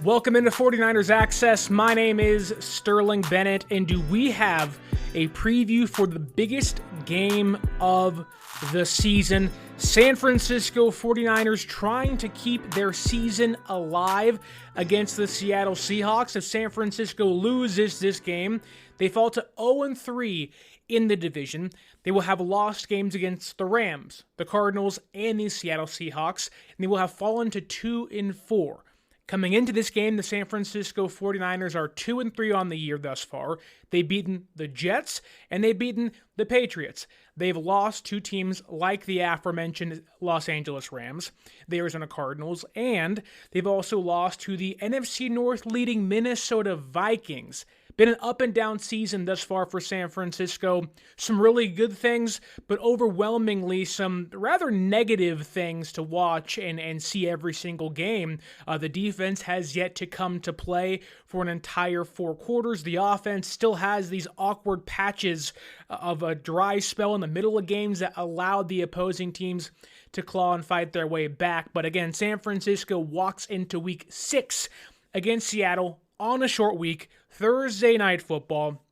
Welcome into 49ers Access. My name is Sterling Bennett, and do we have a preview for the biggest game of the season? San Francisco 49ers trying to keep their season alive against the Seattle Seahawks. If San Francisco loses this game, they fall to 0-3 in the division. They will have lost games against the Rams, the Cardinals, and the Seattle Seahawks, and they will have fallen to 2-4. Coming into this game, the San Francisco 49ers are 2-3 on the year thus far. They've beaten the Jets, and they've beaten the Patriots. They've lost to teams like the aforementioned Los Angeles Rams, the Arizona Cardinals, and they've also lost to the NFC North leading Minnesota Vikings. Been an up and down season thus far for San Francisco. Some really good things, but overwhelmingly some rather negative things to watch and see every single game. The defense has yet to come to play for an entire 4 quarters. The offense still has these awkward patches of a dry spell in the middle of games that allowed the opposing teams to claw and fight their way back. But again, San Francisco walks into week 6 against Seattle on a short week, Thursday Night Football,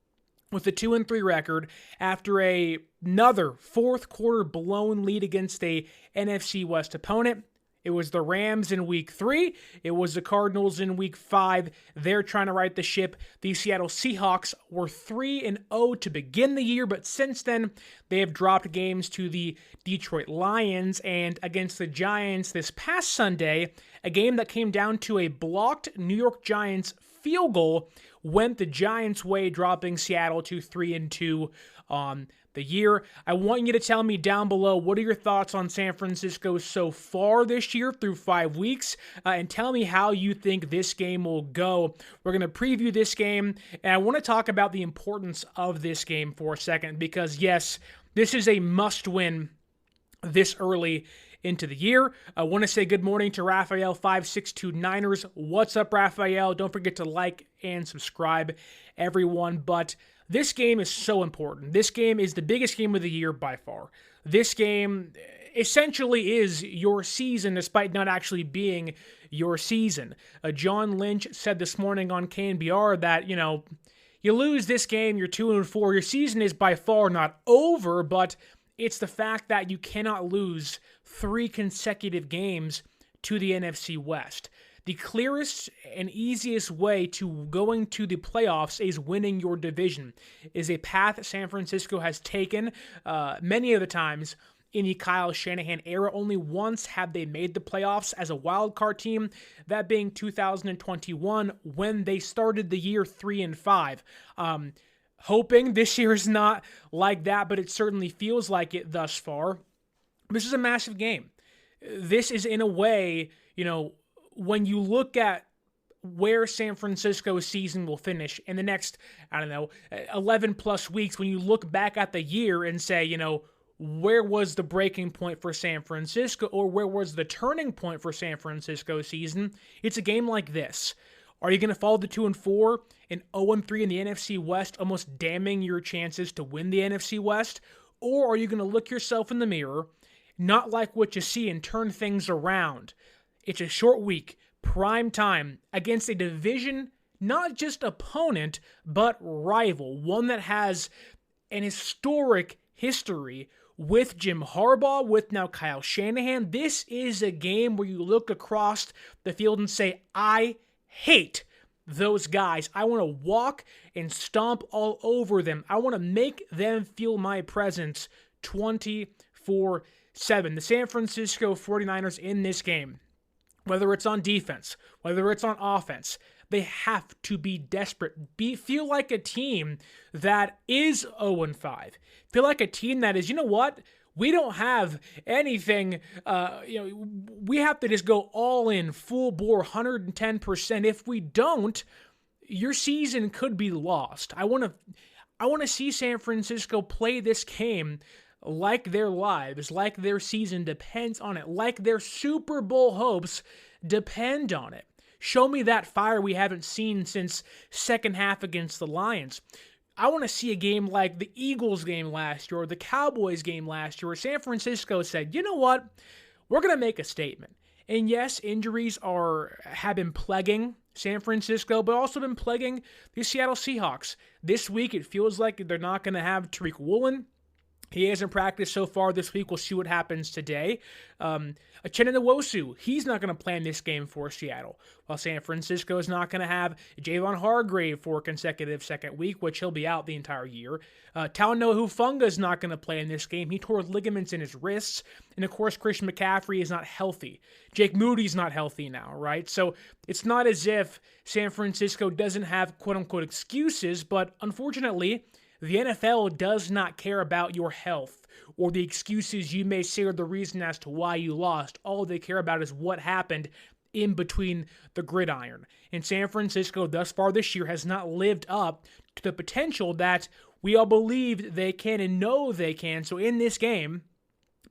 with a 2-3 record after another fourth quarter blown lead against a NFC West opponent. It was the Rams in week 3. It was the Cardinals in week 5. They're trying to right the ship. The Seattle Seahawks were 3-0 to begin the year, but since then, they have dropped games to the Detroit Lions and against the Giants this past Sunday, a game that came down to a blocked New York Giants field goal went the Giants' way, dropping Seattle to 3-2 on the year. I want you to tell me down below, what are your thoughts on San Francisco so far this year through 5 weeks, and tell me how you think this game will go. We're going to preview this game, and I want to talk about the importance of this game for a second, because yes, this is a must-win this early into the year. I want to say good morning to Raphael562Niners. What's up, Raphael? Don't forget to like and subscribe, everyone. But this game is so important. This game is the biggest game of the year by far. This game essentially is your season, despite not actually being your season. John Lynch said this morning on KNBR that, you lose this game, you're 2-4. Your season is by far not over, but it's the fact that you cannot lose 3 consecutive games to the NFC West. The clearest and easiest way to going to the playoffs is winning your division, is a path San Francisco has taken many of the times in the Kyle Shanahan era. Only once have they made the playoffs as a wild card team, that being 2021 when they started the year 3-5. Hoping this year is not like that, but it certainly feels like it thus far. This is a massive game. This is, in a way, when you look at where San Francisco's season will finish in the next, 11 plus weeks, when you look back at the year and say, where was the breaking point for San Francisco, or where was the turning point for San Francisco's season, it's a game like this. Are you going to fall to 2-4 and 0-3 in the NFC West, almost damning your chances to win the NFC West? Or are you going to look yourself in the mirror, not like what you see, and turn things around? It's a short week, prime time, against a division, not just opponent, but rival. One that has an historic history with Jim Harbaugh, with now Kyle Shanahan. This is a game where you look across the field and say, I hate those guys. I want to walk and stomp all over them. I want to make them feel my presence 24/7. The San Francisco 49ers in this game, whether it's on defense, whether it's on offense, they have to be desperate. Feel like a team that is 0-5. Feel like a team that is, we don't have anything, we have to just go all in, full bore, 110%. If we don't, your season could be lost. I want to see San Francisco play this game like their lives, like their season depends on it, like their Super Bowl hopes depend on it. Show me that fire we haven't seen since second half against the Lions. I want to see a game like the Eagles game last year or the Cowboys game last year where San Francisco said, you know what, we're going to make a statement. And yes, injuries have been plaguing San Francisco, but also been plaguing the Seattle Seahawks. This week, it feels like they're not going to have Tariq Woolen. He hasn't practiced so far this week. We'll see what happens today. Uchenna Nwosu, he's not going to play in this game for Seattle. While San Francisco is not going to have Javon Hargrave for a consecutive second week, which he'll be out the entire year. Talanoa Hufanga is not going to play in this game. He tore ligaments in his wrists. And of course, Christian McCaffrey is not healthy. Jake Moody's not healthy now, right? So it's not as if San Francisco doesn't have quote-unquote excuses, but unfortunately, the NFL does not care about your health or the excuses you may say are the reason as to why you lost. All they care about is what happened in between the gridiron. And San Francisco thus far this year has not lived up to the potential that we all believed they can and know they can. So in this game,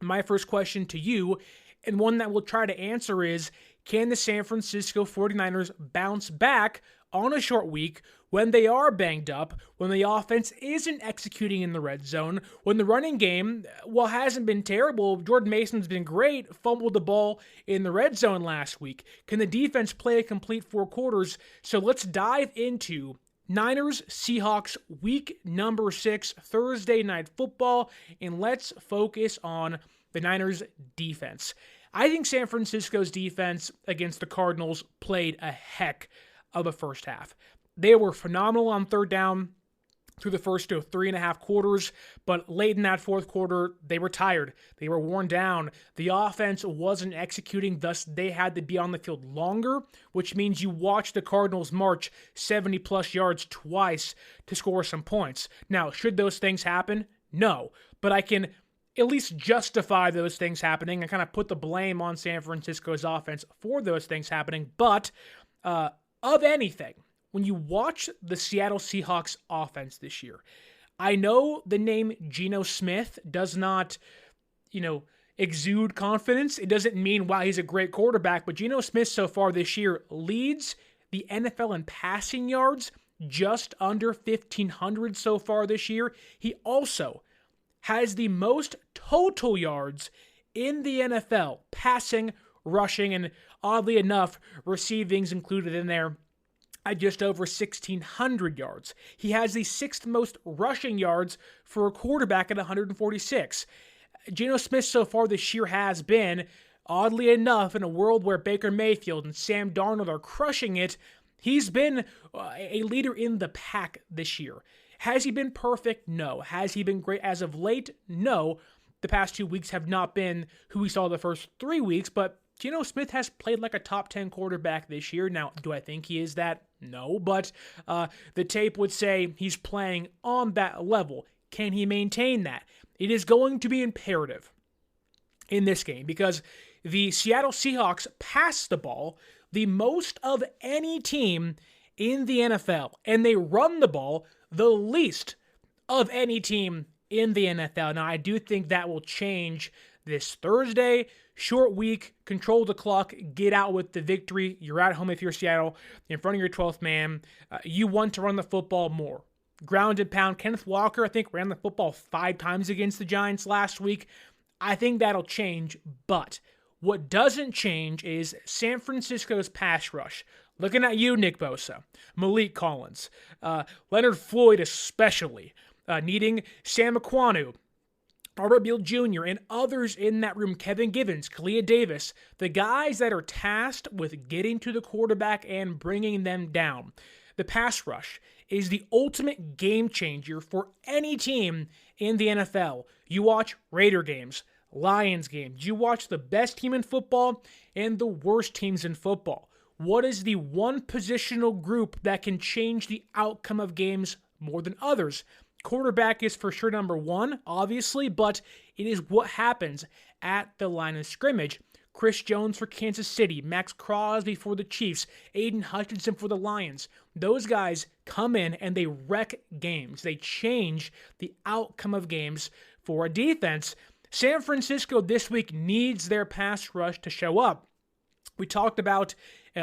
my first question to you, and one that we'll try to answer, is can the San Francisco 49ers bounce back on a short week when they are banged up, when the offense isn't executing in the red zone, when the running game, well, hasn't been terrible. Jordan Mason's been great, fumbled the ball in the red zone last week. Can the defense play a complete 4 quarters? So let's dive into Niners, Seahawks, week number 6, Thursday Night Football, and let's focus on the Niners' defense. I think San Francisco's defense against the Cardinals played a heck of a first half. They were phenomenal on third down through the first 3.5 quarters, but late in that fourth quarter, they were tired. They were worn down. The offense wasn't executing, thus they had to be on the field longer, which means you watch the Cardinals march 70-plus yards twice to score some points. Now, should those things happen? No, but I can at least justify those things happening and kind of put the blame on San Francisco's offense for those things happening. But of anything, when you watch the Seattle Seahawks offense this year, I know the name Geno Smith does not, exude confidence. It doesn't mean, wow, he's a great quarterback, but Geno Smith so far this year leads the NFL in passing yards, just under 1,500 so far this year. He also has the most total yards in the NFL, passing, rushing, and oddly enough, receiving's included in there at just over 1,600 yards. He has the 6th most rushing yards for a quarterback at 146. Geno Smith so far this year has been, oddly enough, in a world where Baker Mayfield and Sam Darnold are crushing it, he's been a leader in the pack this year. Has he been perfect? No. Has he been great as of late? No. The past 2 weeks have not been who we saw the first 3 weeks, but Geno Smith has played like a top 10 quarterback this year. Now, do I think he is that? No, but the tape would say he's playing on that level. Can he maintain that? It is going to be imperative in this game because the Seattle Seahawks pass the ball the most of any team in the NFL, and they run the ball the least of any team in the NFL. Now, I do think that will change this Thursday. Short week, control the clock, get out with the victory. You're at home if you're Seattle, in front of your 12th man. You want to run the football more. Ground and pound. Kenneth Walker, I think, ran the football 5 times against the Giants last week. I think that'll change, but what doesn't change is San Francisco's pass rush. Looking at you, Nick Bosa, Malik Collins, Leonard Floyd especially, needing Sam Ekwonu, Robert Beal Jr., and others in that room, Kevin Givens, Kalia Davis, the guys that are tasked with getting to the quarterback and bringing them down. The pass rush is the ultimate game changer for any team in the NFL. You watch Raider games, Lions games, you watch the best team in football and the worst teams in football. What is the one positional group that can change the outcome of games more than others? Quarterback is for sure number 1, obviously, but it is what happens at the line of scrimmage. Chris Jones for Kansas City, Max Crosby for the Chiefs, Aiden Hutchinson for the Lions. Those guys come in and they wreck games. They change the outcome of games for a defense. San Francisco this week needs their pass rush to show up. We talked about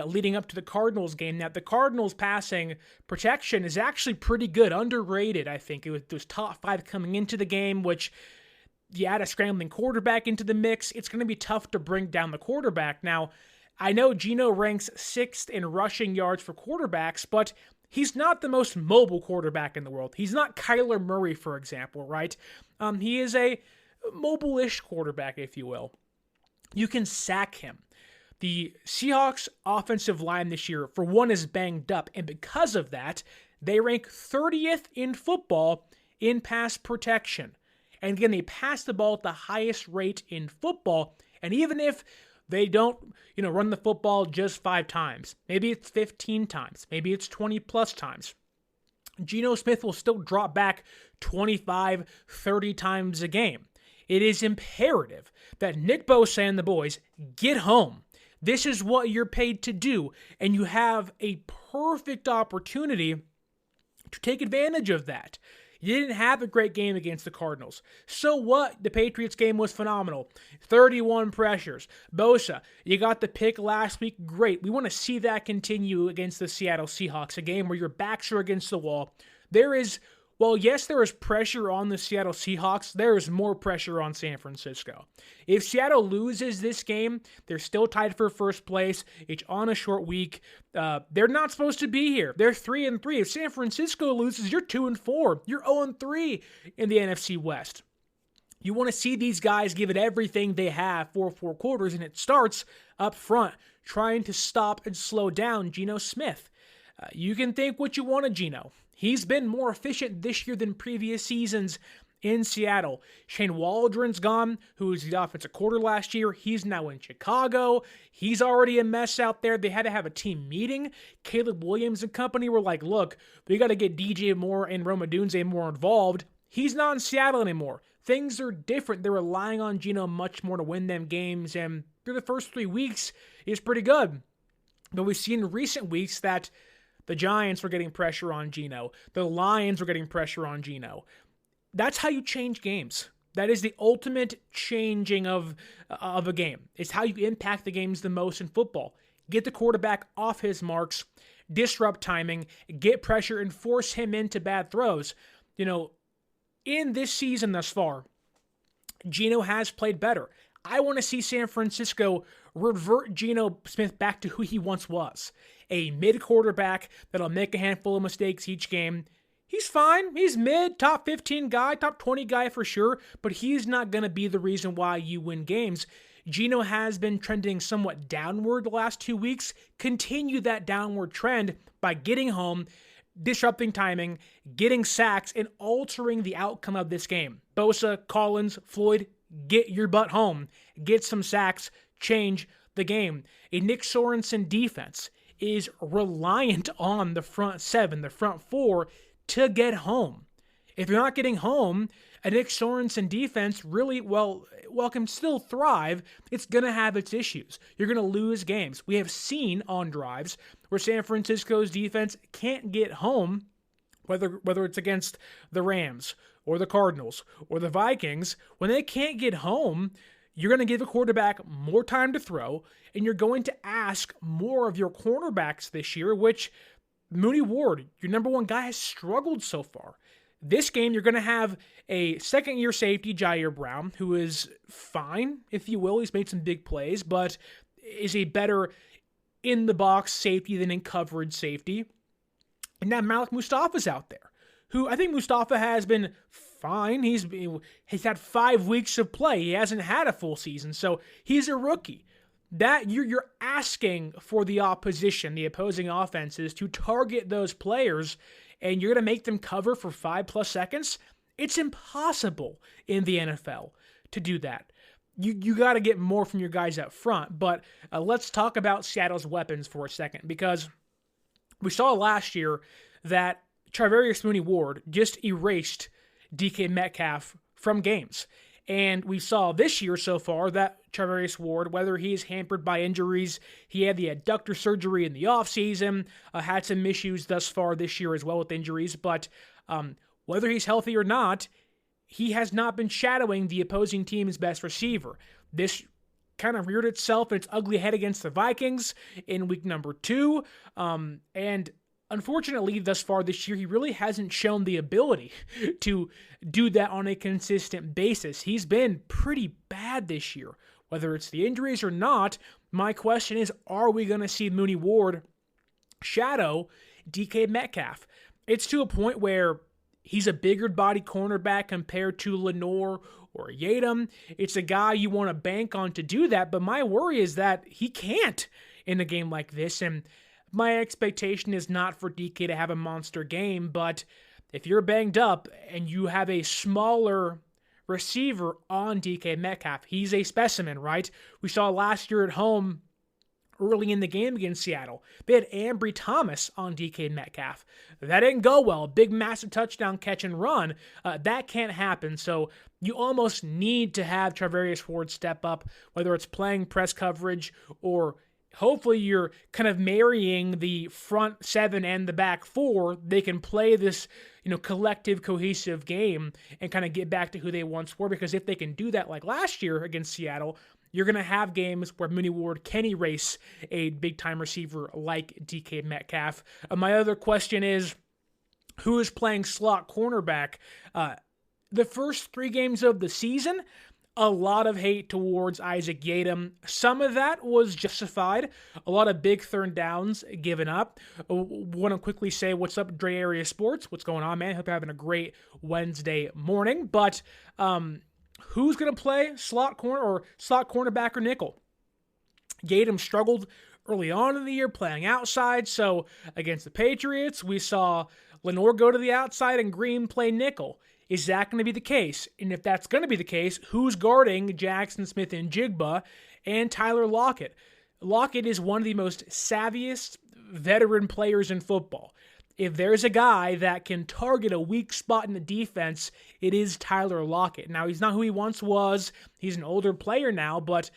leading up to the Cardinals game. Now, the Cardinals passing protection is actually pretty good, underrated, I think. It was top 5 coming into the game, which you add a scrambling quarterback into the mix, it's going to be tough to bring down the quarterback. Now, I know Geno ranks 6th in rushing yards for quarterbacks, but he's not the most mobile quarterback in the world. He's not Kyler Murray, for example, right? He is a mobile-ish quarterback, if you will. You can sack him. The Seahawks offensive line this year, for one, is banged up, and because of that, they rank 30th in football in pass protection. And again, they pass the ball at the highest rate in football, and even if they don't, run the football just 5 times, maybe it's 15 times, maybe it's 20 plus times, Geno Smith will still drop back 25, 30 times a game. It is imperative that Nick Bosa and the boys get home. This is what you're paid to do, and you have a perfect opportunity to take advantage of that. You didn't have a great game against the Cardinals. So what? The Patriots game was phenomenal. 31 pressures. Bosa, you got the pick last week. Great. We want to see that continue against the Seattle Seahawks, a game where your backs are against the wall. Yes, there is pressure on the Seattle Seahawks. There is more pressure on San Francisco. If Seattle loses this game, they're still tied for first place. It's on a short week. They're not supposed to be here. They're 3-3. If San Francisco loses, you're 2-4. You're 0-3 in the NFC West. You want to see these guys give it everything they have for 4 quarters, and it starts up front, trying to stop and slow down Geno Smith. You can think what you want of Geno. He's been more efficient this year than previous seasons in Seattle. Shane Waldron's gone, who was the offensive coordinator last year. He's now in Chicago. He's already a mess out there. They had to have a team meeting. Caleb Williams and company were like, look, we got to get DJ Moore and Rome Odunze more involved. He's not in Seattle anymore. Things are different. They're relying on Geno much more to win them games, and through the first 3 weeks, he's pretty good. But we've seen in recent weeks that the Giants were getting pressure on Geno. The Lions were getting pressure on Geno. That's how you change games. That is the ultimate changing of a game. It's how you impact the games the most in football. Get the quarterback off his marks, disrupt timing, get pressure, and force him into bad throws. In this season thus far, Geno has played better. I want to see San Francisco revert Geno Smith back to who he once was. A mid-quarterback that'll make a handful of mistakes each game. He's fine. He's mid, top 15 guy, top 20 guy for sure, but he's not going to be the reason why you win games. Geno has been trending somewhat downward the last 2 weeks. Continue that downward trend by getting home, disrupting timing, getting sacks, and altering the outcome of this game. Bosa, Collins, Floyd, get your butt home. Get some sacks. Change the game. A Nick Sorensen defense is reliant on the front 7, the front 4, to get home. If you're not getting home, a Nick Sorensen defense really, can still thrive. It's going to have its issues. You're going to lose games. We have seen on drives where San Francisco's defense can't get home, whether it's against the Rams or the Cardinals or the Vikings. When they can't get home, you're going to give a quarterback more time to throw, and you're going to ask more of your cornerbacks this year, which Mooney Ward, your number 1 guy, has struggled so far. This game, you're going to have a second-year safety, Jair Brown, who is fine, if you will. He's made some big plays, but is a better in-the-box safety than in coverage safety. And now Malik Mustafa's out there, who I think Mustafa has been fine. He's had 5 weeks of play. He hasn't had a full season, so he's a rookie. That you're asking for the opposition, the opposing offenses, to target those players, and you're going to make them cover for 5+ seconds? It's impossible in the NFL to do that. You got to get more from your guys up front, but let's talk about Seattle's weapons for a second, because we saw last year that Charvarius Ward just erased DK Metcalf from games. And we saw this year so far that Charvarius Ward, whether he's hampered by injuries, he had the adductor surgery in the offseason, had some issues thus far this year as well with injuries, but whether he's healthy or not, he has not been shadowing the opposing team's best receiver. This kind of reared itself in its ugly head against the Vikings in week number 2, and unfortunately, thus far this year, he really hasn't shown the ability to do that on a consistent basis. He's been pretty bad this year. Whether it's the injuries or not, My question is, are we going to see Mooney Ward shadow DK Metcalf? It's to a point where he's a bigger body cornerback compared to Lenore or Yadam. It's a guy you want to bank on to do that, but my worry is that he can't in a game like this, and my expectation is not for DK to have a monster game, but if you're banged up and you have a smaller receiver on DK Metcalf, he's a specimen, right? We saw last year at home early in the game against Seattle. They had Ambry Thomas on DK Metcalf. That didn't go well. Big, massive touchdown catch and run. That can't happen. So you almost need to have Charvarius Ward step up, whether it's playing press coverage or hopefully you're kind of marrying the front seven and the back four. They can play this, collective, cohesive game and kind of get back to who they once were. Because if they can do that like last year against Seattle, you're going to have games where Mooney Ward can erase a big-time receiver like DK Metcalf. My other question is, who is playing slot cornerback? The first 3 games of the season, a lot of hate towards Isaac Yadam. Some of that was justified. A lot of big third downs given up. Want to quickly say what's up, Dre Area Sports. What's going on, man? Hope you're having a great Wednesday morning. But who's going to play slot corner or slot cornerback or nickel? Yadam struggled early on in the year playing outside. So against the Patriots, we saw Lenore go to the outside and Green play nickel. Is that going to be the case? And if that's going to be the case, who's guarding Jackson Smith and Jigba and Tyler Lockett? Lockett is one of the most savviest veteran players in football. If there's a guy that can target a weak spot in the defense, it is Tyler Lockett. Now, he's not who he once was. He's an older player now, but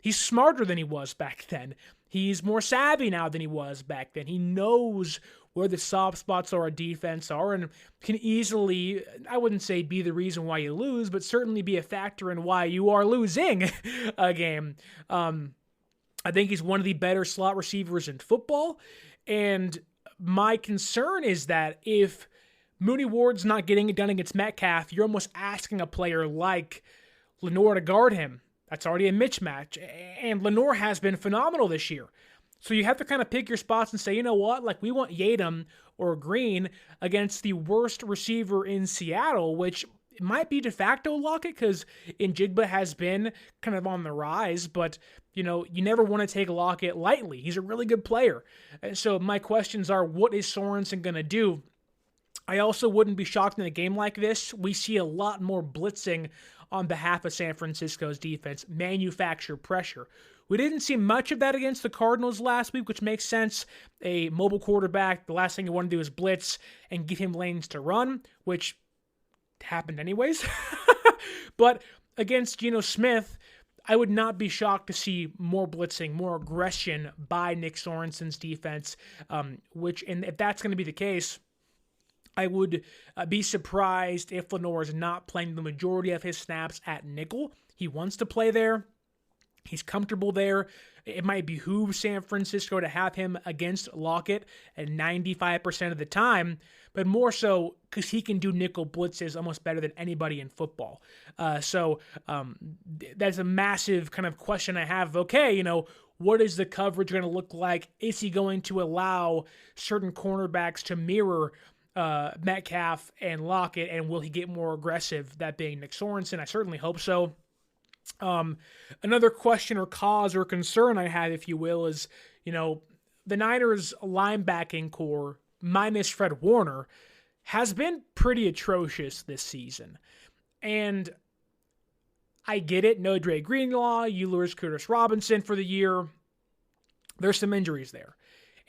he's smarter than he was back then. He's more savvy now than he was back then. He knows where the soft spots of our defense are and can easily, I wouldn't say be the reason why you lose, but certainly be a factor in why you are losing a game. I think he's one of the better slot receivers in football, and my concern is that if Mooney Ward's not getting it done against Metcalf, you're almost asking a player like Lenore to guard him. That's already a mismatch, and Lenore has been phenomenal this year. So you have to kind of pick your spots and say, you know what, like we want Yadam or Green against the worst receiver in Seattle, which might be de facto Lockett because Njigba has been kind of on the rise, but you never want to take Lockett lightly. He's a really good player. And so my questions are, what is Sorensen going to do? I also wouldn't be shocked in a game like this. We see a lot more blitzing on behalf of San Francisco's defense, manufacture pressure. We didn't see much of that against the Cardinals last week, which makes sense. A mobile quarterback, the last thing you want to do is blitz and give him lanes to run, which happened anyways. But against Geno Smith, I would not be shocked to see more blitzing, more aggression by Nick Sorensen's defense, and if that's going to be the case, I would be surprised if Lenore is not playing the majority of his snaps at nickel. He wants to play there. He's comfortable there. It might behoove San Francisco to have him against Lockett at 95% of the time, but more so because he can do nickel blitzes almost better than anybody in football. So that's a massive kind of question I have. Okay, what is the coverage going to look like? Is he going to allow certain cornerbacks to mirror Metcalf and Lockett, and will he get more aggressive, that being Nick Sorensen? I certainly hope so. Another question or cause or concern I have, if you will, is, the Niners linebacking core minus Fred Warner has been pretty atrocious this season. And I get it. No Dre Greenlaw, you lose Curtis Robinson for the year. There's some injuries there.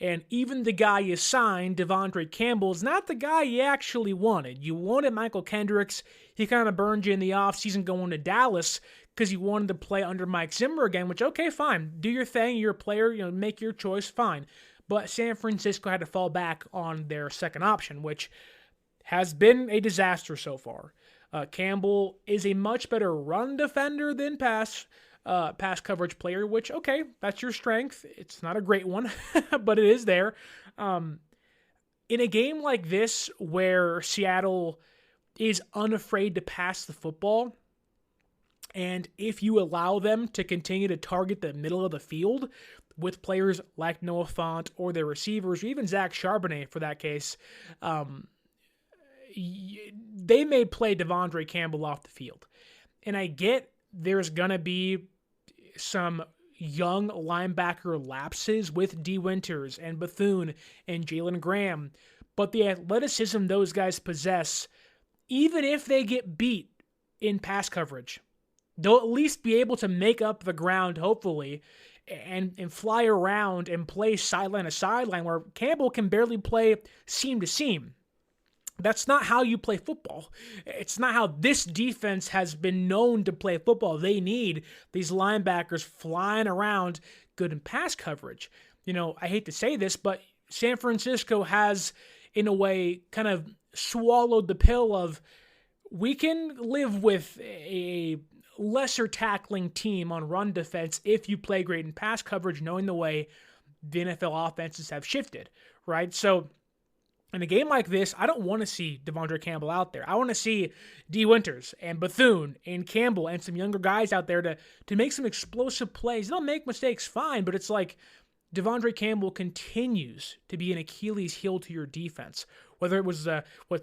And even the guy you signed, Devondre Campbell, is not the guy you actually wanted. You wanted Michael Kendricks. He kind of burned you in the offseason going to Dallas because you wanted to play under Mike Zimmer again, which, okay, fine. Do your thing. You're a player. Make your choice. Fine. But San Francisco had to fall back on their second option, which has been a disaster so far. Campbell is a much better run defender than pass coverage player, which, okay, that's your strength. It's not a great one, but it is there. In a game like this where Seattle is unafraid to pass the football, And if you allow them to continue to target the middle of the field with players like Noah Fant or their receivers, or even Zach Charbonnet for that case, they may play Devondre Campbell off the field. And I get there's going to be some young linebacker lapses with D. Winters and Bethune and Jalen Graham, but the athleticism those guys possess, even if they get beat in pass coverage, they'll at least be able to make up the ground, hopefully, and fly around and play sideline to sideline, where Campbell can barely play seam to seam. That's not how you play football. It's not how this defense has been known to play football. They need these linebackers flying around good in pass coverage. I hate to say this, but San Francisco has, in a way, kind of swallowed the pill of, we can live with a lesser tackling team on run defense if you play great in pass coverage, knowing the way the NFL offenses have shifted, right? So in a game like this, I don't want to see Devondre Campbell out there. I want to see D. Winters and Bethune and Campbell and some younger guys out there to make some explosive plays. They'll make mistakes, fine, but it's like Devondre Campbell continues to be an Achilles heel to your defense. Whether it was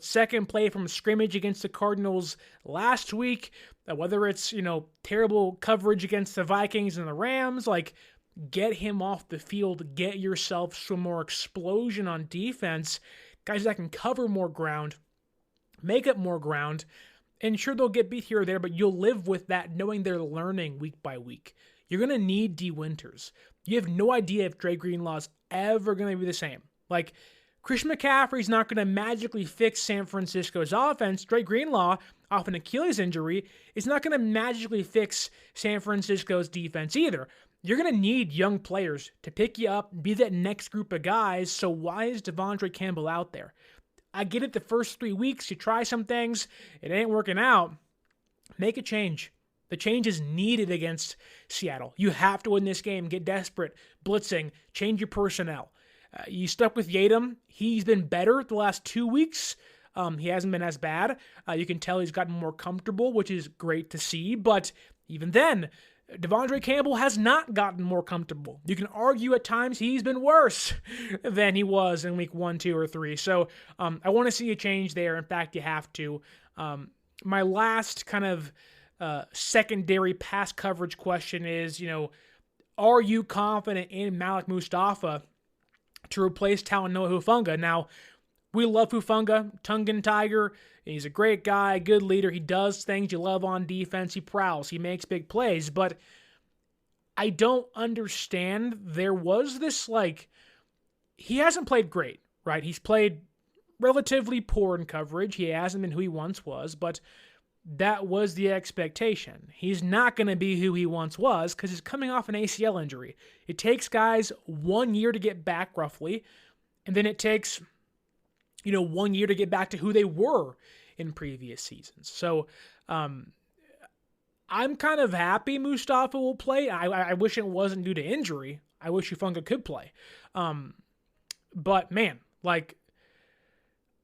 second play from a scrimmage against the Cardinals last week, whether it's terrible coverage against the Vikings and the Rams, like, get him off the field, get yourself some more explosion on defense. Guys that can cover more ground, make up more ground, and sure, they'll get beat here or there, but you'll live with that knowing they're learning week by week. You're going to need D. Winters. You have no idea if Dre Greenlaw's ever going to be the same. Like, Christian McCaffrey's not going to magically fix San Francisco's offense. Dre Greenlaw, off an Achilles injury, is not going to magically fix San Francisco's defense either. You're going to need young players to pick you up and be that next group of guys, so why is Devondre Campbell out there? I get it, the first 3 weeks, you try some things, it ain't working out. Make a change. The change is needed against Seattle. You have to win this game, get desperate, blitzing, change your personnel. You stuck with Yadam. He's been better the last 2 weeks. He hasn't been as bad. You can tell he's gotten more comfortable, which is great to see, but even then, Devondre Campbell has not gotten more comfortable. You can argue at times he's been worse than he was in week 1, 2, or 3. So I want to see a change there. In fact, you have to. My last kind of secondary pass coverage question is, are you confident in Malik Mustafa to replace Talanoa Hufanga? Now, we love Hufanga, Tongan Tiger. He's a great guy, good leader. He does things you love on defense. He prowls. He makes big plays. But I don't understand. There was this, he hasn't played great, right? He's played relatively poor in coverage. He hasn't been who he once was, but that was the expectation. He's not going to be who he once was because he's coming off an ACL injury. It takes guys 1 year to get back, roughly, and then it takes 1 year to get back to who they were in previous seasons. So I'm kind of happy Mustafa will play. I wish it wasn't due to injury. I wish Hufanga could play. But man,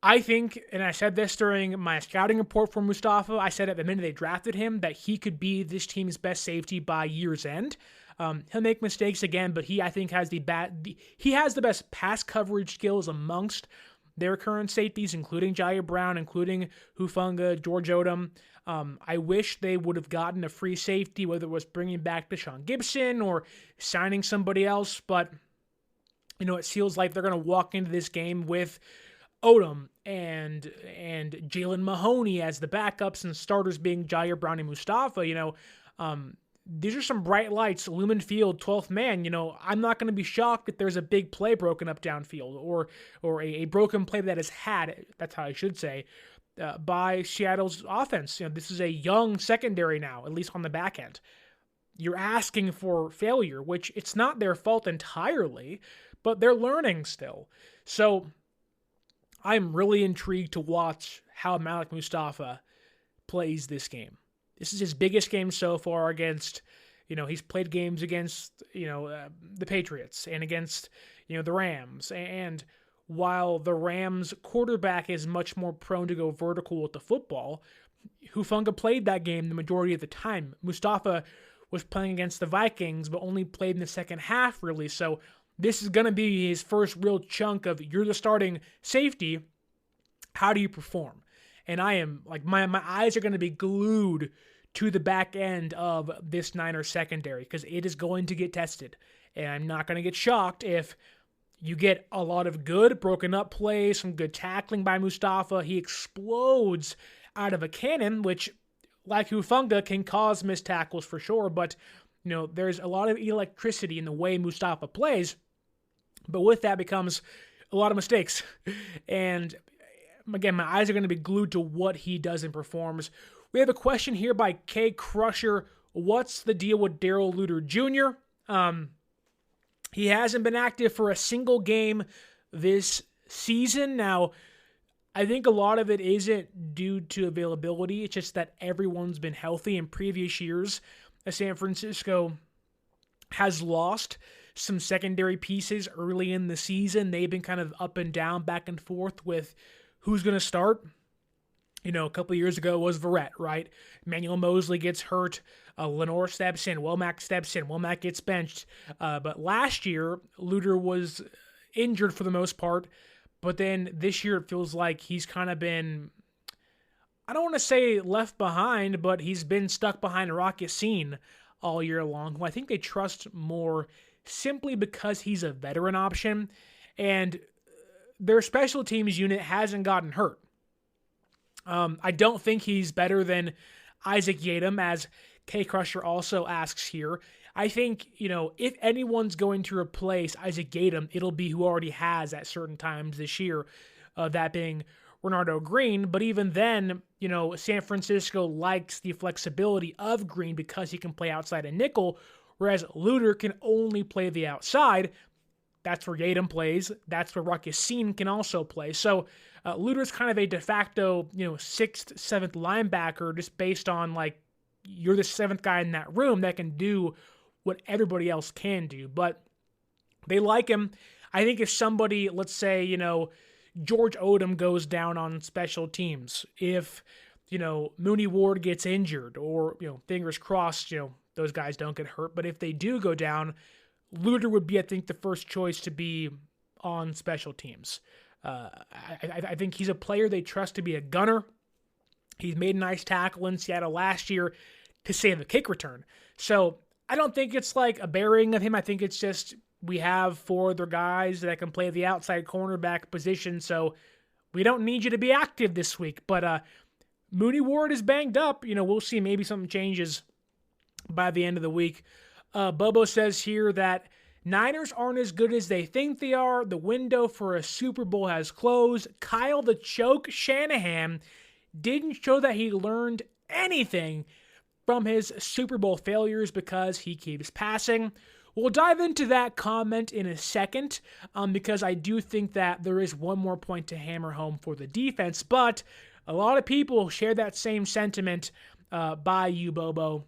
I think, and I said this during my scouting report for Mustafa, I said at the minute they drafted him that he could be this team's best safety by year's end. He'll make mistakes again, but he, I think, has the best pass coverage skills amongst their current safeties, including Jair Brown, including Hufanga, George Odom. I wish they would have gotten a free safety, whether it was bringing back Deshaun Gibson or signing somebody else, but it feels like they're going to walk into this game with Odom and Jalen Mahoney as the backups and starters being Jair Brown and Mustafa. These are some bright lights, Lumen Field, 12th man. I'm not going to be shocked if there's a big play broken up downfield or a broken play that is had, that's how I should say, by Seattle's offense. This is a young secondary now, at least on the back end. You're asking for failure, which it's not their fault entirely, but they're learning still. So I'm really intrigued to watch how Malik Mustafa plays this game. This is his biggest game so far against, he's played games against, the Patriots and against, the Rams. And while the Rams quarterback is much more prone to go vertical with the football, Hufanga played that game the majority of the time. Mustafa was playing against the Vikings, but only played in the second half, really. So this is going to be his first real chunk of, you're the starting safety. How do you perform? And I am, like, my eyes are going to be glued to the back end of this Niners secondary because it is going to get tested. And I'm not going to get shocked if you get a lot of good broken up plays, some good tackling by Mustafa. He explodes out of a cannon, which, like Hufanga, can cause missed tackles for sure. But, there's a lot of electricity in the way Mustafa plays. But with that becomes a lot of mistakes. And again, my eyes are going to be glued to what he does and performs. We have a question here by K Crusher. What's the deal with Darrell Luter Jr.? He hasn't been active for a single game this season. Now, I think a lot of it isn't due to availability. It's just that everyone's been healthy in previous years. San Francisco has lost some secondary pieces early in the season. They've been kind of up and down, back and forth with who's going to start. A couple of years ago was Verrett, right? Emmanuel Mosley gets hurt. Lenore steps in. Womack steps in. Womack gets benched. But last year, Luter was injured for the most part. But then this year, it feels like he's kind of been, I don't want to say left behind, but he's been stuck behind Rock Ya-Sin all year long, who I think they trust more simply because he's a veteran option. And their special teams unit hasn't gotten hurt. I don't think he's better than Isaac Yiadom, as K Crusher also asks here. I think, if anyone's going to replace Isaac Yiadom, it'll be who already has at certain times this year, that being Renardo Green. But even then, San Francisco likes the flexibility of Green because he can play outside and nickel, whereas Luter can only play the outside. That's where Yiadom plays. That's where Rock Ya-Sin can also play. So Luter's kind of a de facto, 6th, 7th linebacker, just based on, you're the 7th guy in that room that can do what everybody else can do. But they like him. I think if somebody, let's say, George Odom goes down on special teams, if, Mooney Ward gets injured, or, fingers crossed, those guys don't get hurt. But if they do go down, Luter would be, I think, the first choice to be on special teams. I think he's a player they trust to be a gunner. He's made a nice tackle in Seattle last year to save the kick return. So I don't think it's like a burying of him. I think it's just we have 4 other guys that can play the outside cornerback position, so we don't need you to be active this week. But Mooney Ward is banged up. We'll see. Maybe something changes by the end of the week. Bobo says here that Niners aren't as good as they think they are. The window for a Super Bowl has closed. Kyle the Choke Shanahan didn't show that he learned anything from his Super Bowl failures because he keeps passing. We'll dive into that comment in a second because I do think that there is one more point to hammer home for the defense, but a lot of people share that same sentiment by you, Bobo.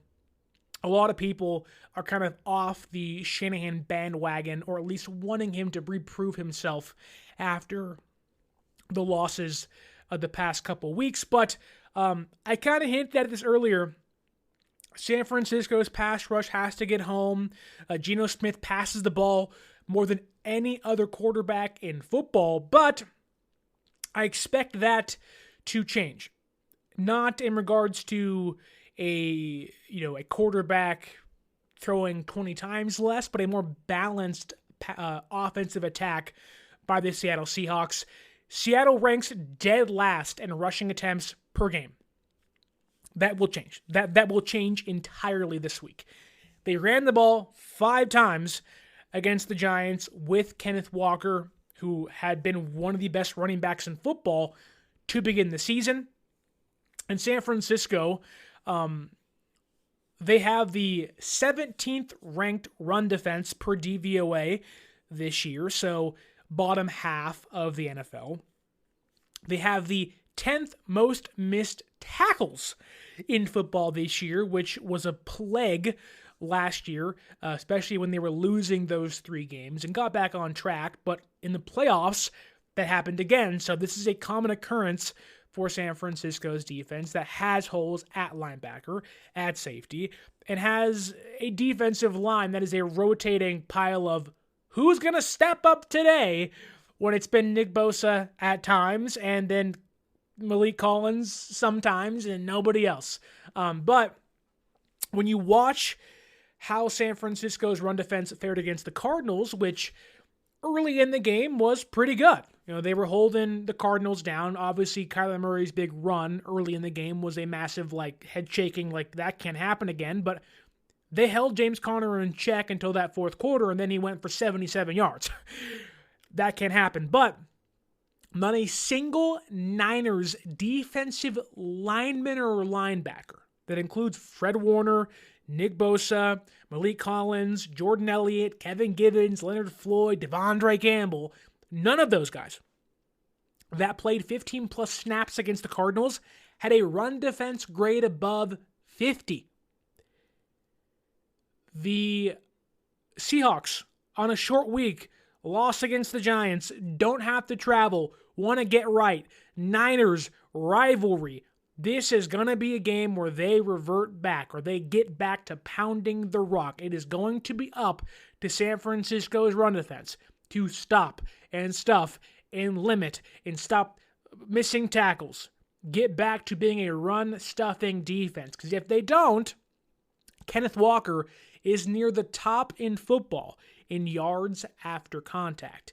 A lot of people are kind of off the Shanahan bandwagon, or at least wanting him to reprove himself after the losses of the past couple weeks. But I kind of hinted at this earlier. San Francisco's pass rush has to get home. Geno Smith passes the ball more than any other quarterback in football, but I expect that to change. Not in regards to a quarterback throwing 20 times less, but a more balanced offensive attack by the Seattle Seahawks. Seattle ranks dead last in rushing attempts per game. That will change. That will change entirely this week. They ran the ball 5 times against the Giants with Kenneth Walker, who had been one of the best running backs in football to begin the season. And San Francisco, they have the 17th ranked run defense per DVOA this year, so bottom half of the NFL. They have the 10th most missed tackles in football this year, which was a plague last year, especially when they were losing those 3 games and got back on track. But in the playoffs, that happened again. So this is a common occurrence for San Francisco's defense that has holes at linebacker, at safety, and has a defensive line that is a rotating pile of who's going to step up today when it's been Nick Bosa at times and then Malik Collins sometimes and nobody else. But when you watch how San Francisco's run defense fared against the Cardinals, which early in the game was pretty good. They were holding the Cardinals down. Obviously, Kyler Murray's big run early in the game was a massive, head shaking, that can't happen again. But they held James Conner in check until that fourth quarter, and then he went for 77 yards. That can't happen. But not a single Niners defensive lineman or linebacker that includes Fred Warner, Nick Bosa, Malik Collins, Jordan Elliott, Kevin Givens, Leonard Floyd, Devondre Campbell, none of those guys that played 15-plus snaps against the Cardinals had a run defense grade above 50. The Seahawks, on a short week, lost against the Giants, don't have to travel, want to get right. Niners, rivalry. This is going to be a game where they revert back or they get back to pounding the rock. It is going to be up to San Francisco's run defense to stop and stuff and limit and stop missing tackles. Get back to being a run-stuffing defense. Because if they don't, Kenneth Walker is near the top in football in yards after contact.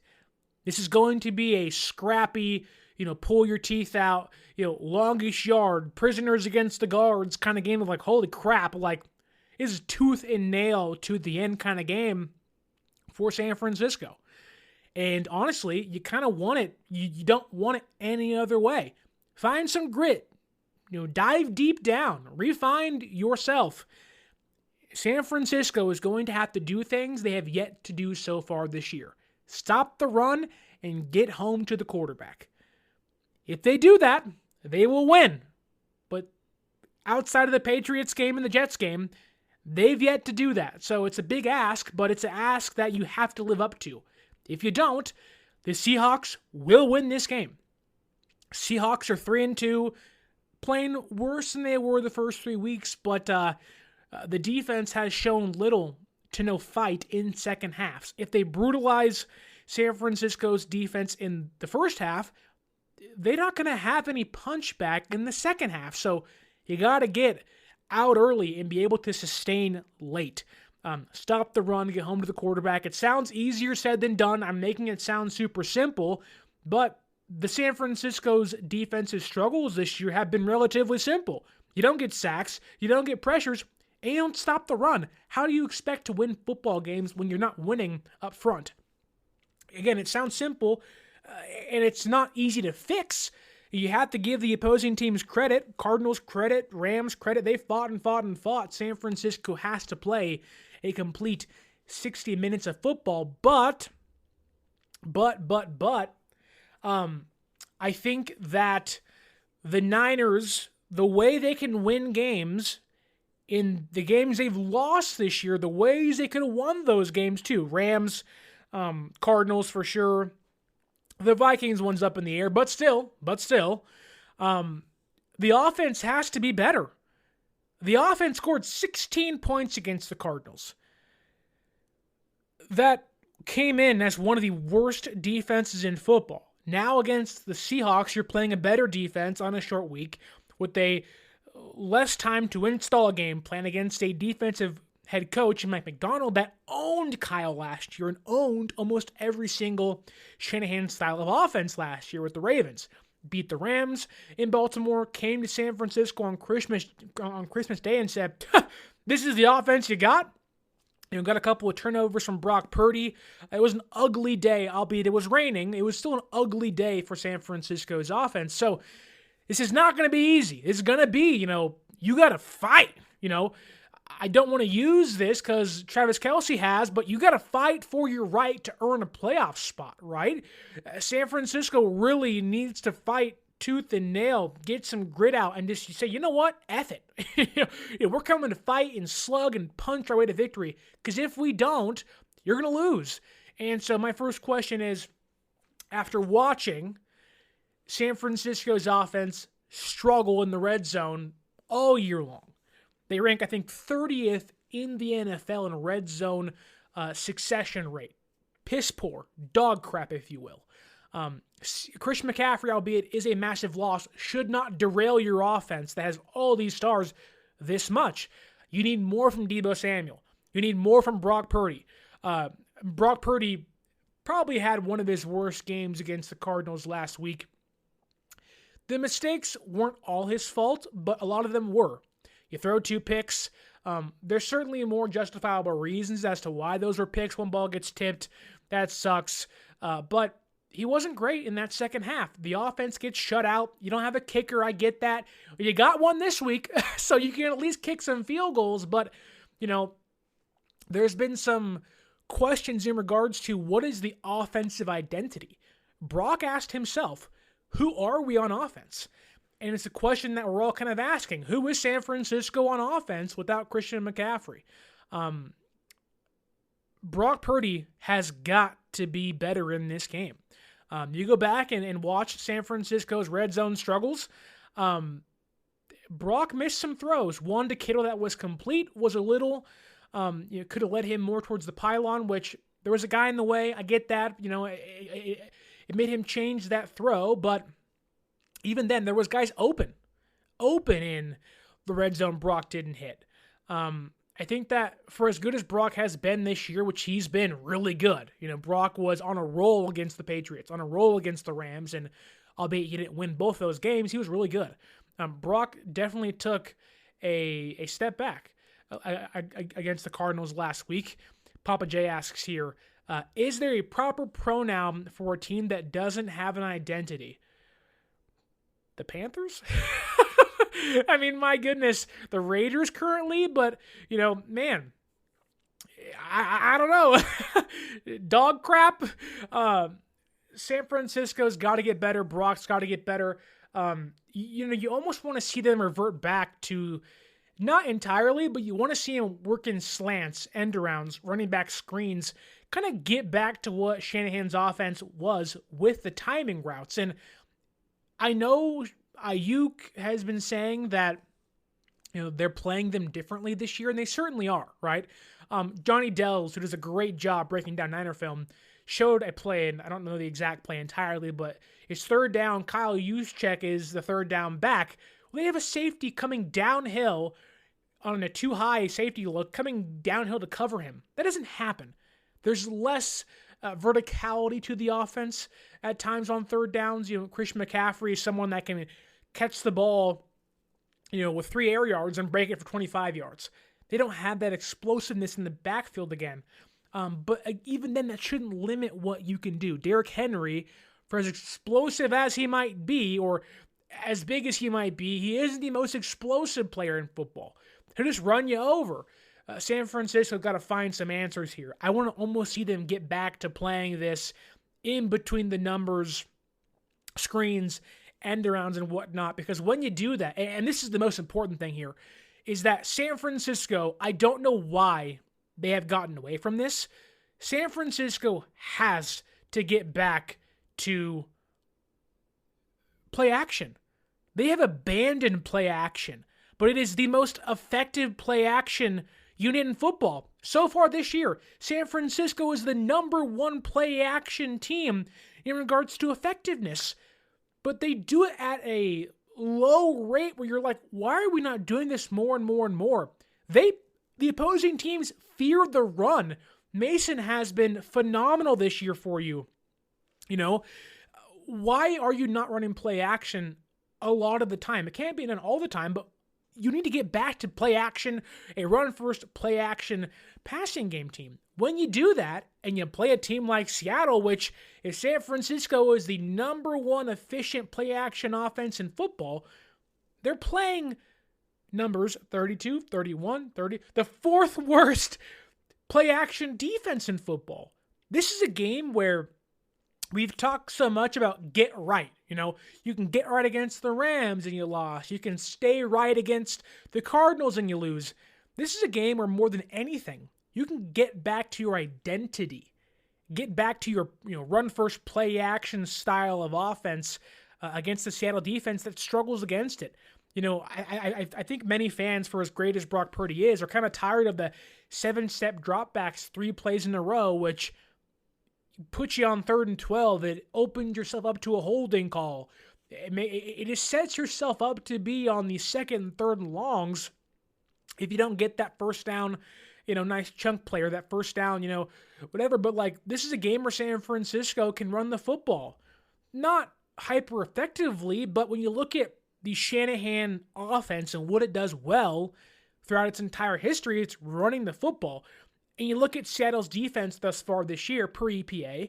This is going to be a scrappy, pull your teeth out, longest yard, prisoners against the guards kind of game of holy crap, this is tooth and nail to the end kind of game for San Francisco. And honestly, you kind of want it. You don't want it any other way. Find some grit. Dive deep down. Refine yourself. San Francisco is going to have to do things they have yet to do so far this year. Stop the run and get home to the quarterback. If they do that, they will win. But outside of the Patriots game and the Jets game, they've yet to do that. So it's a big ask, but it's an ask that you have to live up to. If you don't, the Seahawks will win this game. Seahawks are 3-2, playing worse than they were the first 3 weeks, but the defense has shown little to no fight in second halves. If they brutalize San Francisco's defense in the first half, they're not going to have any punchback in the second half. So you got to get out early and be able to sustain late. Stop the run, get home to the quarterback. It sounds easier said than done. I'm making it sound super simple, but the San Francisco's defensive struggles this year have been relatively simple. You don't get sacks, you don't get pressures, and you don't stop the run. How do you expect to win football games when you're not winning up front? Again, it sounds simple, and it's not easy to fix. You have to give the opposing teams credit, Cardinals credit, Rams credit. They fought and fought and fought. San Francisco has to play a complete 60 minutes of football, but I think that the Niners, the way they can win games in the games they've lost this year, the ways they could have won those games too. Rams, Cardinals for sure. The Vikings one's up in the air, but still, the offense has to be better. The offense scored 16 points against the Cardinals. That came in as one of the worst defenses in football. Now against the Seahawks, you're playing a better defense on a short week with a less time to install a game plan against a defensive head coach, Mike MacDonald, that owned Kyle last year and owned almost every single Shanahan style of offense last year with the Ravens. Beat the Rams in Baltimore, came to San Francisco on Christmas Day and said, this is the offense you got. Got a couple of turnovers from Brock Purdy. It was an ugly day, albeit it was raining. It was still an ugly day for San Francisco's offense. So this is not going to be easy. It's going to be, you got to fight. I don't want to use this because Travis Kelce has, but you got to fight for your right to earn a playoff spot, right? San Francisco really needs to fight tooth and nail, get some grit out, and just say, you know what? F it. We're coming to fight and slug and punch our way to victory, because if we don't, you're going to lose. And so my first question is, after watching San Francisco's offense struggle in the red zone all year long. They rank, I think, 30th in the NFL in red zone succession rate. Piss poor, dog crap, if you will. Christian McCaffrey, albeit, is a massive loss, should not derail your offense that has all these stars this much. You need more from Deebo Samuel. You need more from Brock Purdy. Brock Purdy probably had one of his worst games against the Cardinals last week. The mistakes weren't all his fault, but a lot of them were. You throw 2 picks. There's certainly more justifiable reasons as to why those were picks. One ball gets tipped. That sucks. But he wasn't great in that second half. The offense gets shut out. You don't have a kicker. I get that. You got one this week, so you can at least kick some field goals. But, there's been some questions in regards to what is the offensive identity. Brock asked himself, who are we on offense? And it's a question that we're all kind of asking. Who is San Francisco on offense without Christian McCaffrey? Brock Purdy has got to be better in this game. You go back and watch San Francisco's red zone struggles. Brock missed some throws. One to Kittle that was complete, was a little, could have led him more towards the pylon, which there was a guy in the way. I get that. It made him change that throw, but even then, there was guys open in the red zone Brock didn't hit. I think that for as good as Brock has been this year, which he's been really good, Brock was on a roll against the Patriots, on a roll against the Rams, and albeit he didn't win both those games, he was really good. Brock definitely took a step back against the Cardinals last week. Papa J asks here, is there a proper pronoun for a team that doesn't have an identity? The Panthers? I mean, my goodness, the Raiders currently, but, man, I don't know. Dog crap. San Francisco's got to get better. Brock's got to get better. You almost want to see them revert back to, not entirely, but you want to see them work in slants, end arounds, running back screens, kind of get back to what Shanahan's offense was with the timing routes. And I know Aiyuk has been saying that, they're playing them differently this year, and they certainly are, right? Johnny Dells, who does a great job breaking down Niner film, showed a play, and I don't know the exact play entirely, but it's third down. Kyle Juszczyk is the third down back. Well, they have a safety coming downhill on a too high safety look, coming downhill to cover him. That doesn't happen. There's less verticality to the offense at times on third downs. Christian McCaffrey is someone that can catch the ball, with 3 air yards and break it for 25 yards. They don't have that explosiveness in the backfield again. But even then, that shouldn't limit what you can do. Derrick Henry, for as explosive as he might be, or as big as he might be, he isn't the most explosive player in football. He'll just run you over. San Francisco got to find some answers here. I want to almost see them get back to playing this in between the numbers, screens, end arounds, and whatnot, because when you do that, and this is the most important thing here, is that San Francisco, I don't know why they have gotten away from this. San Francisco has to get back to play action. They have abandoned play action, but it is the most effective play action unit in football. So far this year, San Francisco is the number 1 play action team in regards to effectiveness, but they do it at a low rate where you're like, why are we not doing this more and more and more? The opposing teams fear the run. Mason has been phenomenal this year for you. Why are you not running play action a lot of the time? It can't be done all the time, but you need to get back to play action, a run-first play action passing game team. When you do that, and you play a team like Seattle, which if San Francisco is the number 1 efficient play action offense in football, they're playing numbers 32, 31, 30, the 4th worst play action defense in football. This is a game where we've talked so much about get right. You can get right against the Rams and you lost. You can stay right against the Cardinals and you lose. This is a game where more than anything, you can get back to your identity. Get back to your run first play action style of offense against the Seattle defense that struggles against it. I think many fans, for as great as Brock Purdy is, are kind of tired of the 7-step dropbacks 3 plays in a row, which puts you on 3rd and 12. It opens yourself up to a holding call. It just sets yourself up to be on the 2nd and 3rd and longs if you don't get that first down, nice chunk play or that first down, whatever. But this is a game where San Francisco can run the football. Not hyper effectively, but when you look at the Shanahan offense and what it does well throughout its entire history, it's running the football. And you look at Seattle's defense thus far this year per EPA,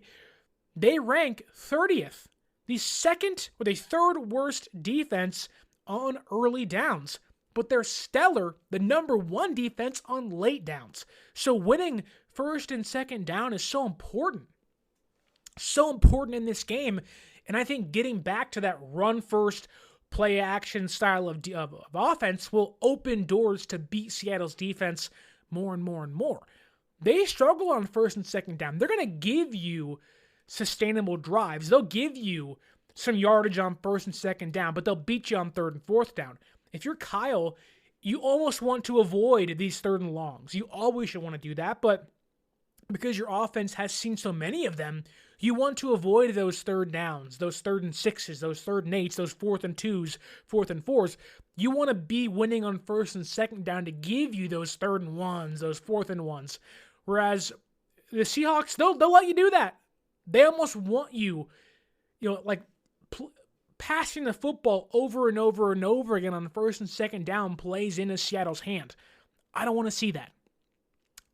they rank 30th, the 3rd worst defense on early downs. But they're stellar, the number 1 defense on late downs. So winning 1st and 2nd down is so important. So important in this game. And I think getting back to that run first, play action style of offense will open doors to beat Seattle's defense more and more and more. They struggle on 1st and 2nd down. They're going to give you sustainable drives. They'll give you some yardage on 1st and 2nd down, but they'll beat you on 3rd and 4th down. If you're Kyle, you almost want to avoid these 3rd and longs. You always should want to do that, but because your offense has seen so many of them, you want to avoid those 3rd downs, those 3rd and 6s, those 3rd and 8s, those 4th and 2s, 4th and 4s. You want to be winning on 1st and 2nd down to give you those 3rd and 1s, those 4th and 1s. Whereas the Seahawks, they'll let you do that. They almost want you, passing the football over and over and over again on 1st and 2nd down plays into Seattle's hand. I don't want to see that.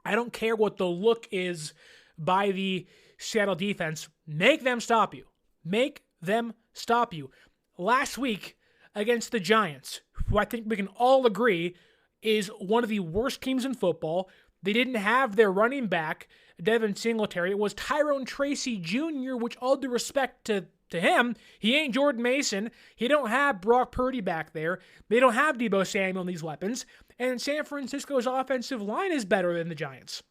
I don't care what the look is by the Seattle defense. Make them stop you. Make them stop you. Last week against the Giants, who I think we can all agree is one of the worst teams in football. They didn't have their running back, Devin Singletary. It was Tyrone Tracy Jr., which, all due respect to him, he ain't Jordan Mason. He don't have Brock Purdy back there. They don't have Deebo Samuel and these weapons. And San Francisco's offensive line is better than the Giants.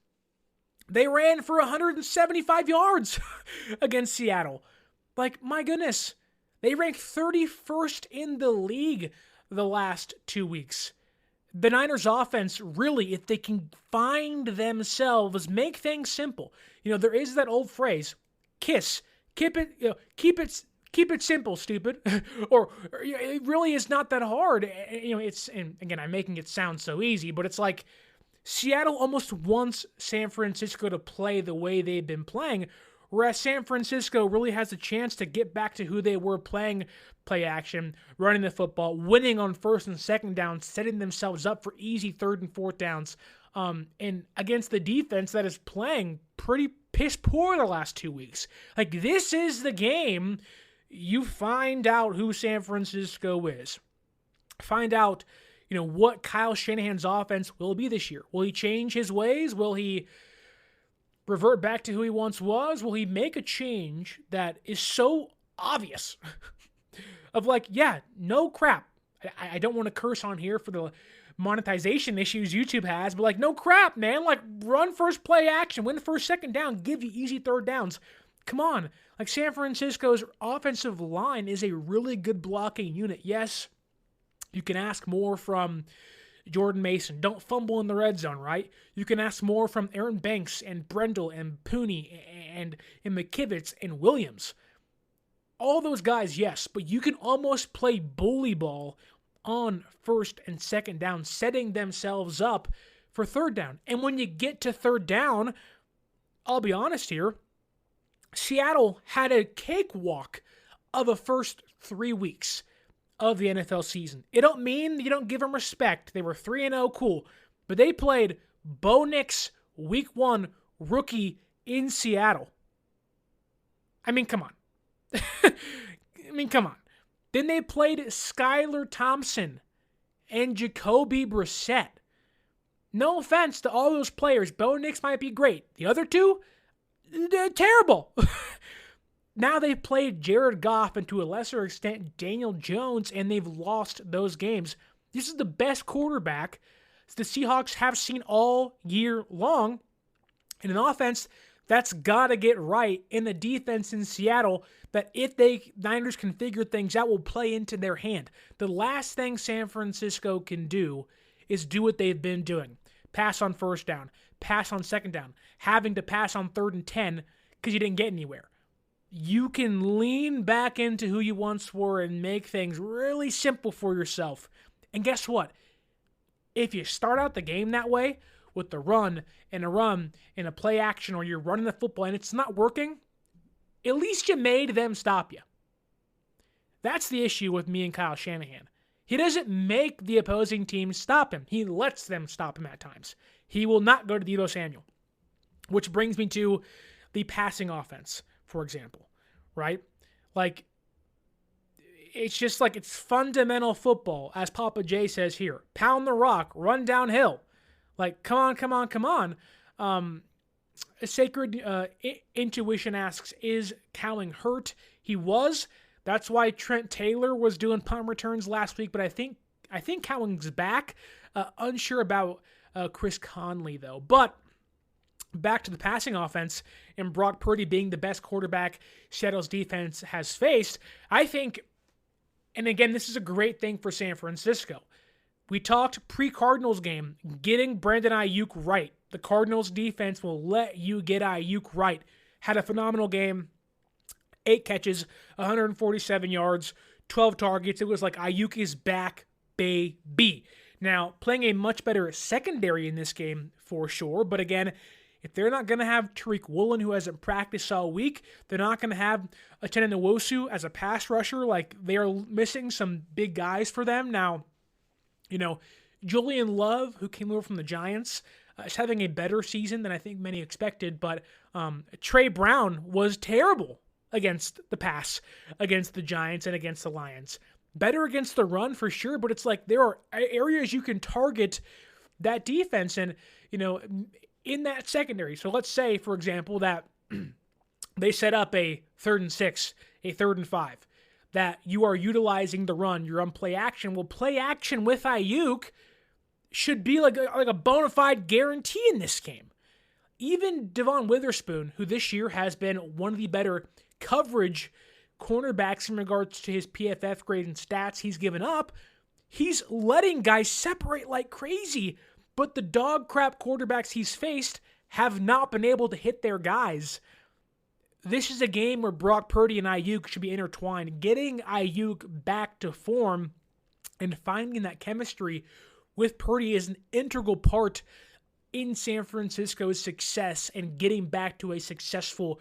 They ran for 175 yards against Seattle. My goodness. They ranked 31st in the league the last 2 weeks. The Niners offense, really, if they can find themselves, make things simple. There is that old phrase, keep it simple, stupid. or it really is not that hard. And again, I'm making it sound so easy, but it's like Seattle almost wants San Francisco to play the way they've been playing, whereas San Francisco really has a chance to get back to who they were playing, play action, running the football, winning on 1st and 2nd down, setting themselves up for easy 3rd and 4th downs, and against the defense that is playing pretty piss poor the last 2 weeks. This is the game you find out who San Francisco is. Find out, what Kyle Shanahan's offense will be this year. Will he change his ways? Will he revert back to who he once was? Will he make a change that is so obvious of no crap. I don't want to curse on here for the monetization issues YouTube has, but no crap, man. Run first play action, win the 1st, 2nd down, give you easy 3rd downs. Come on. San Francisco's offensive line is a really good blocking unit. Yes, you can ask more from Jordan Mason. Don't fumble in the red zone, right? You can ask more from Aaron Banks and Brendel and Pooney and McKivitz and Williams. All those guys, yes, but you can almost play bully ball on 1st and 2nd down, setting themselves up for 3rd down. And when you get to 3rd down, I'll be honest here, Seattle had a cakewalk of the first 3 weeks of the NFL season. It don't mean you don't give them respect. They were 3-0, cool. But they played Bo Nix, week 1, rookie in Seattle. Come on. Come on. Then they played Skylar Thompson and Jacoby Brissett. No offense to all those players. Bo Nix might be great. The other two, they're terrible. Now they've played Jared Goff and to a lesser extent Daniel Jones, and they've lost those games. This is the best quarterback the Seahawks have seen all year long, and an offense That's got to get right in a defense in Seattle that if Niners can figure things out will play into their hand. The last thing San Francisco can do is do what they've been doing. Pass on first down, pass on second down, having to pass on 3rd and 10 because you didn't get anywhere. You can lean back into who you once were and make things really simple for yourself. And guess what? If you start out the game that way, with the run and a play action, or you're running the football and it's not working, at least you made them stop you. That's the issue with me and Kyle Shanahan. He doesn't make the opposing team stop him. He lets them stop him at times. He will not go to Deebo Samuel. Which brings me to the passing offense, for example, right? Like, it's just like it's fundamental football, as Papa J says here. Pound the rock, run downhill. Like, come on. A Sacred Intuition asks, is Cowing hurt? He was. That's why Trent Taylor was doing punt returns last week, but I think Cowing's back. Unsure about Chris Conley, though. But back to the passing offense and Brock Purdy being the best quarterback Seattle's defense has faced, I think, and again, this is a great thing for San Francisco. We talked pre-Cardinals game, getting Brandon Aiyuk right. The Cardinals defense will let you get Aiyuk right. Had a phenomenal game. 8 catches, 147 yards, 12 targets. It was like Aiyuk is back, baby. Now, playing a much better secondary in this game for sure. But again, if they're not going to have Tariq Woolen, who hasn't practiced all week, they're not going to have Uchenna Nwosu as a pass rusher. Like, they are missing some big guys for them. Now, Julian Love, who came over from the Giants, is having a better season than I think many expected. But Trey Brown was terrible against the pass, against the Giants and against the Lions. Better against the run for sure, but it's like there are areas you can target that defense and, in that secondary. So let's say, for example, that they set up a 3rd and 6, a 3rd and 5, that you are utilizing the run, you're on play action. Well, play action with Aiyuk should be like a bona fide guarantee in this game. Even Devon Witherspoon, who this year has been one of the better coverage cornerbacks in regards to his PFF grade and stats he's given up, he's letting guys separate like crazy. But the dog crap quarterbacks he's faced have not been able to hit their guys. This is a game where Brock Purdy and Aiyuk should be intertwined. Getting Aiyuk back to form and finding that chemistry with Purdy is an integral part in San Francisco's success and getting back to a successful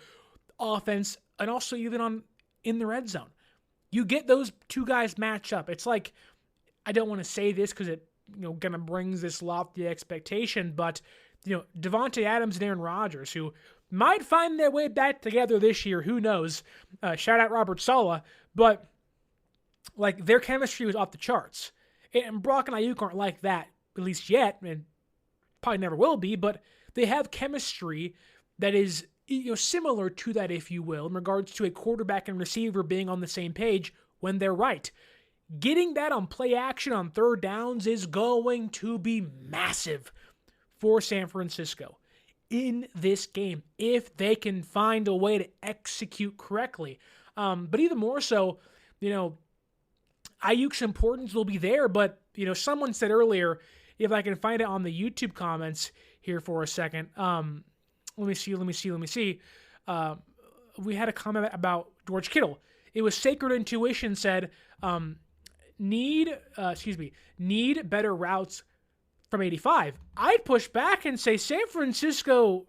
offense, and also even in the red zone. You get those two guys match up. It's like, I don't want to say this because it kind of brings this lofty expectation, but Devontae Adams and Aaron Rodgers, who might find their way back together this year, who knows? Shout out Robert Saleh, but like their chemistry was off the charts. And Brock and Aiyuk aren't like that, at least yet, and probably never will be, but they have chemistry that is similar to that, if you will, in regards to a quarterback and receiver being on the same page when they're right. Getting that on play action on 3rd downs is going to be massive for San Francisco in this game if they can find a way to execute correctly. But even more so, Aiyuk's importance will be there, but someone said earlier, if I can find it on the YouTube comments here for a second, let me see. We had a comment about George Kittle. It was Sacred Intuition said, need better routes from 85. I'd push back and say San Francisco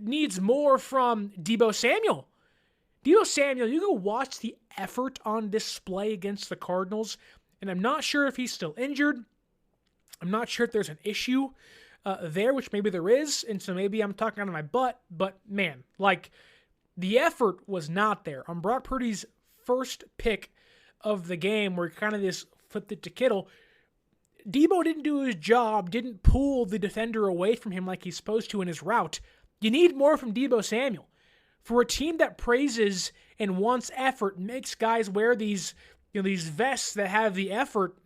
needs more from Deebo Samuel. Deebo Samuel, you go watch the effort on display against the Cardinals, and I'm not sure if he's still injured. I'm not sure if there's an issue there, which maybe there is, and so maybe I'm talking out of my butt, but man, like, the effort was not there. On Brock Purdy's first pick of the game, where kind of this flipped it to Kittle, Deebo didn't do his job, didn't pull the defender away from him like he's supposed to in his route. You need more from Deebo Samuel. For a team that praises and wants effort, makes guys wear these vests that have the effort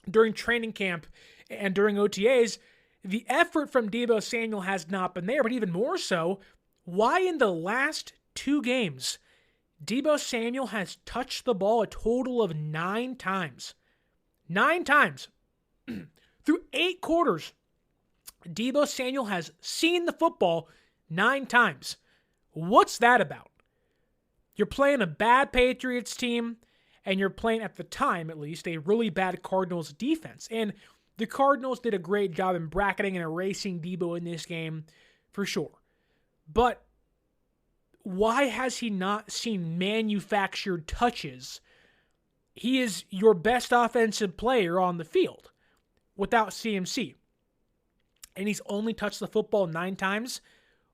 during training camp and during OTAs, the effort from Deebo Samuel has not been there, but even more so, Why in the last 2 games, Deebo Samuel has touched the ball a total of 9 times. 9 times. Through 8 quarters, Deebo Samuel has seen the football 9 times. What's that about? You're playing a bad Patriots team, and you're playing, at the time at least, a really bad Cardinals defense. And the Cardinals did a great job in bracketing and erasing Deebo in this game, for sure. But why has he not seen manufactured touches? He is your best offensive player on the field without CMC. And he's only touched the football 9 times.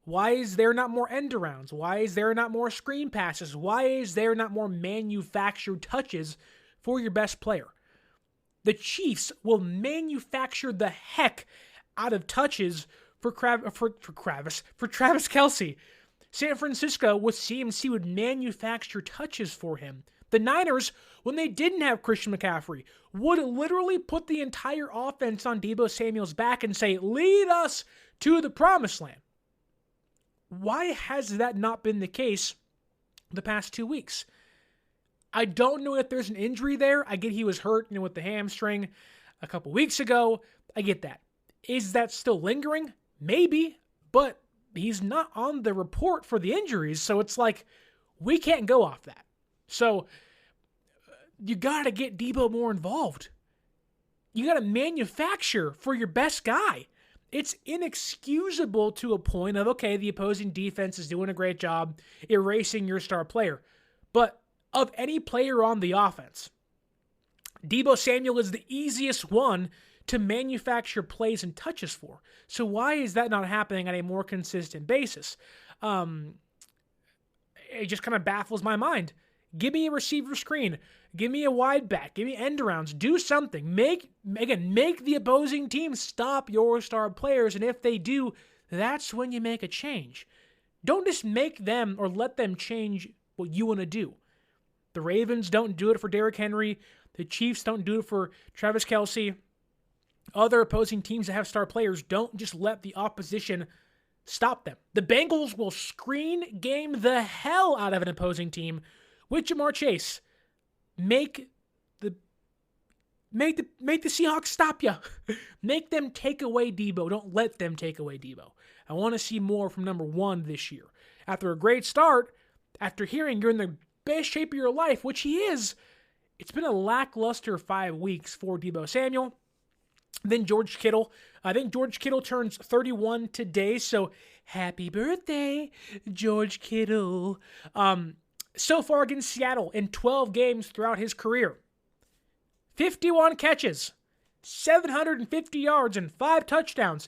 Why is there not more end arounds? Why is there not more screen passes? Why is there not more manufactured touches for your best player? The Chiefs will manufacture the heck out of touches for Travis Kelce. San Francisco with CMC would manufacture touches for him. The Niners, when they didn't have Christian McCaffrey, would literally put the entire offense on Deebo Samuel's back and say, lead us to the promised land. Why has that not been the case the past 2 weeks? I don't know if there's an injury there. I get he was hurt with the hamstring a couple weeks ago. I get that. Is that still lingering? Maybe, but he's not on the report for the injuries, so it's like we can't go off that. So you got to get Deebo more involved. You got to manufacture for your best guy. It's inexcusable to a point of, okay, the opposing defense is doing a great job erasing your star player. But of any player on the offense, Deebo Samuel is the easiest one to manufacture plays and touches for. So why is that not happening on a more consistent basis? It just kind of baffles my mind. Give me a receiver screen. Give me a wide back. Give me end arounds. Do something. Make the opposing team stop your star players, and if they do, that's when you make a change. Don't just make them or let them change what you want to do. The Ravens don't do it for Derrick Henry. The Chiefs don't do it for Travis Kelce. Other opposing teams that have star players don't just let the opposition stop them. The Bengals will screen game the hell out of an opposing team with Jamar Chase. Make the Seahawks stop you. Make them take away Deebo. Don't let them take away Deebo. I want to see more from number 1 this year. After a great start, after hearing you're in the best shape of your life, which he is, it's been a lackluster 5 weeks for Deebo Samuel. Then George Kittle. I think George Kittle turns 31 today, so happy birthday, George Kittle. So far against Seattle in 12 games throughout his career, 51 catches, 750 yards, and 5 touchdowns.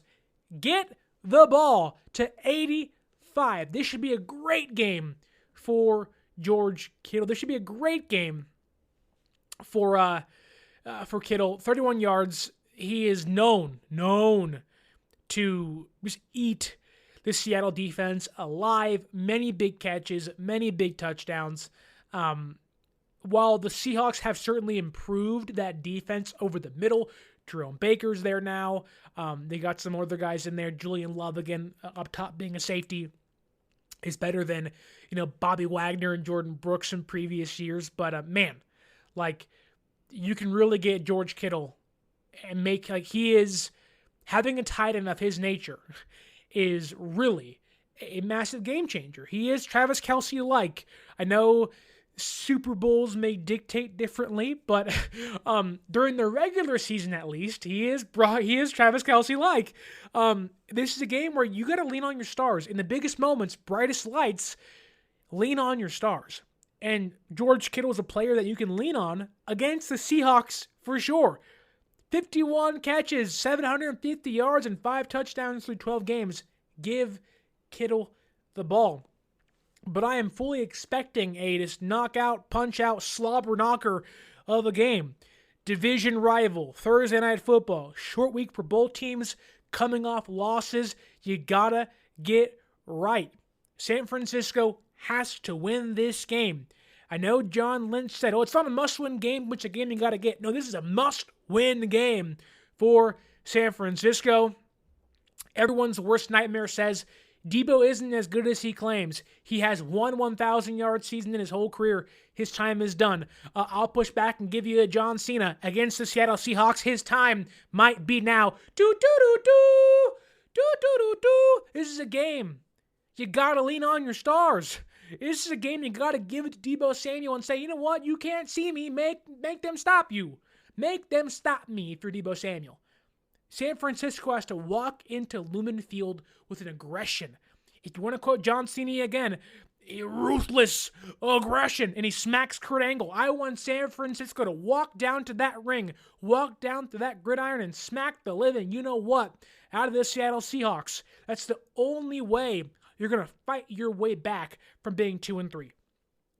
Get the ball to 85. This should be a great game for George Kittle. This should be a great game for Kittle. 31 yards. He is known to just eat the Seattle defense alive. Many big catches, many big touchdowns. While the Seahawks have certainly improved that defense over the middle, Jerome Baker's there now. They got some other guys in there. Julian Love again up top being a safety is better than Bobby Wagner and Jordan Brooks in previous years. But you can really get George Kittle and make he is having a tight end of his nature is really a massive game changer. He is Travis Kelce-like. I know Super Bowls may dictate differently, but during the regular season at least, he is Travis Kelce-like. This is a game where you got to lean on your stars. In the biggest moments, brightest lights, lean on your stars. And George Kittle is a player that you can lean on against the Seahawks for sure. 51 catches, 750 yards, and 5 touchdowns through 12 games. Give Kittle the ball. But I am fully expecting a just knockout, punch-out, slobber knocker of a game. Division rival, Thursday Night Football. Short week for both teams coming off losses. You gotta get right. San Francisco has to win this game. I know John Lynch said, it's not a must-win game, which again you got to get. No, this is a must-win game for San Francisco. Everyone's worst nightmare says Debo isn't as good as he claims. He has one 1,000-yard season in his whole career. His time is done. I'll push back and give you a John Cena against the Seattle Seahawks. His time might be now. Do-do-do-do! Do-do-do-do! This is a game. You got to lean on your stars. This is a game you got to give it to Deebo Samuel and say, you know what? You can't see me. Make them stop you. Make them stop me if you're Deebo Samuel. San Francisco has to walk into Lumen Field with an aggression. If you want to quote John Cena again, a ruthless aggression, and he smacks Kurt Angle. I want San Francisco to walk down to that ring, walk down to that gridiron, and smack the living, you know what, out of the Seattle Seahawks. That's the only way you're going to fight your way back from being 2-3.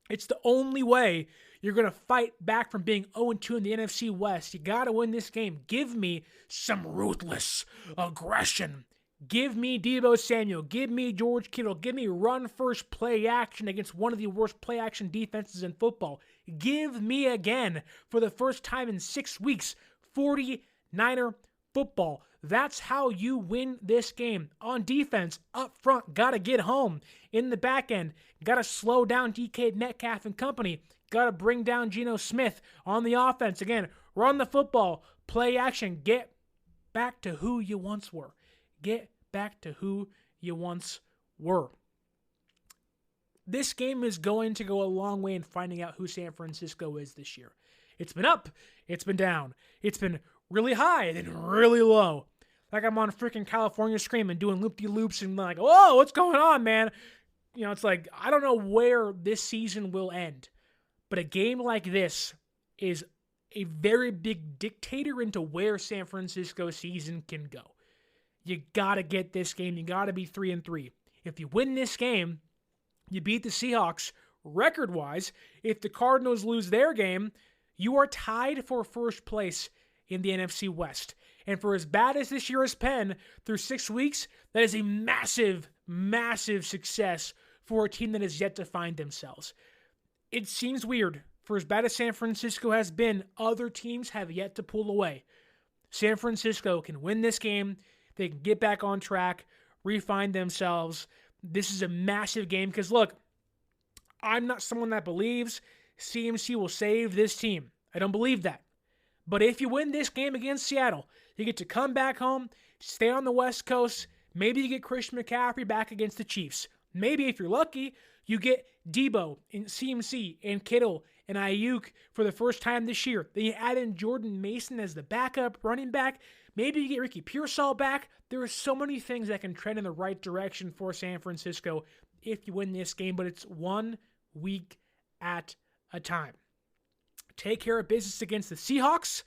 It's the only way you're going to fight back from being 0-2 in the NFC West. You got to win this game. Give me some ruthless aggression. Give me Deebo Samuel. Give me George Kittle. Give me run first play action against one of the worst play action defenses in football. Give me again, for the first time in 6 weeks, 49er football. That's how you win this game. On defense, up front, got to get home. In the back end, got to slow down DK Metcalf and company. Got to bring down Geno Smith. On the offense, again, run the football, play action, get back to who you once were. Get back to who you once were. This game is going to go a long way in finding out who San Francisco is this year. It's been up, it's been down, it's been really high, then really low. Like I'm on freaking California screaming, doing loop-de-loops, and like, whoa, what's going on, man? You know, it's like, I don't know where this season will end, but a game like this is a very big dictator into where San Francisco's season can go. You got to get this game. You got to be 3-3. If you win this game, you beat the Seahawks record-wise. If the Cardinals lose their game, you are tied for first place in the NFC West. And for as bad as this year has been, through 6 weeks, that is a massive, massive success for a team that has yet to find themselves. It seems weird. For as bad as San Francisco has been, other teams have yet to pull away. San Francisco can win this game. They can get back on track, refine themselves. This is a massive game because, look, I'm not someone that believes CMC will save this team. I don't believe that. But if you win this game against Seattle, you get to come back home, stay on the West Coast. Maybe you get Christian McCaffrey back against the Chiefs. Maybe if you're lucky, you get Debo and CMC and Kittle and Aiyuk for the first time this year. Then you add in Jordan Mason as the backup running back. Maybe you get Ricky Pearsall back. There are so many things that can trend in the right direction for San Francisco if you win this game, but it's 1 week at a time. Take care of business against the Seahawks.